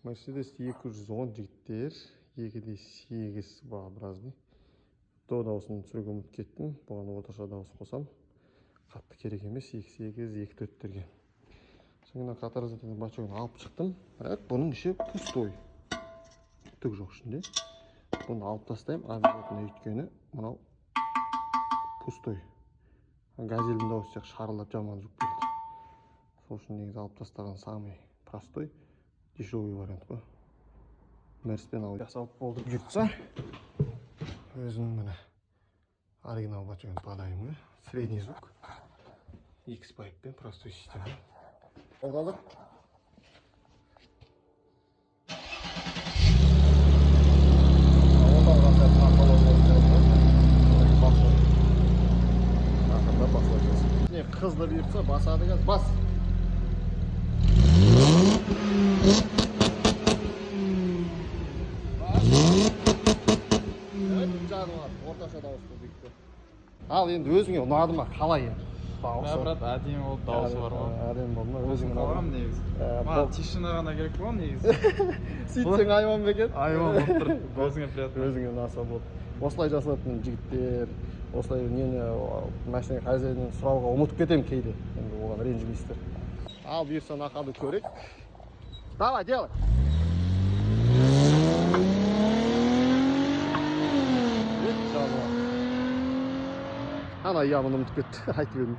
Mercedes 210 жігіттер, 2.8 V-образный. До дауысын түсіруге ұмытып кеттім. Бұған орташа дауыс қосам. Қатты керек емес, 2.8, 2.4-терге. Соңынан катализатордың бачогын алып шықтым. Бірақ бұның іші пустой. Түк жоқ ішінде. Бұны алып тастайым, обязательно өйткені мынау пустой. Газельдің дауысы сияқты шарылдап жаман жүк келді. Сол үшін негізі алып тастаған самый простой, дешевый вариант қой. Мерспен алып жасалып болды бұйыртса. Өзінің міне оригинал бачогын подайым. Средний звук. X-пайппен простой система. Алдадық. Қызды бұйыртса басады газ, бас! Орташа дауысты бұйыртты. Ал енді өзіңе ұнады ма, қалай енді? Брат, әдемі болды, дауысы бар ғой. Әдемі болды ма, өзіңе қалғам негізі. Маған тишина ғана керек болған негізі. Сөйтсең айван ба екен? Айван болып тұр, өзіңе приятно. Өзіңе ұнаса болды. Осылай жасалатын жігіттер, осылай нені машина хозяйынан сұрауға ұмытып кетем кейде. Енді оған ренжімейсіздер. Ал бұйырса нақады көрейік. Давай, делай! Ана ямын ұмытып кетті, айтып едім.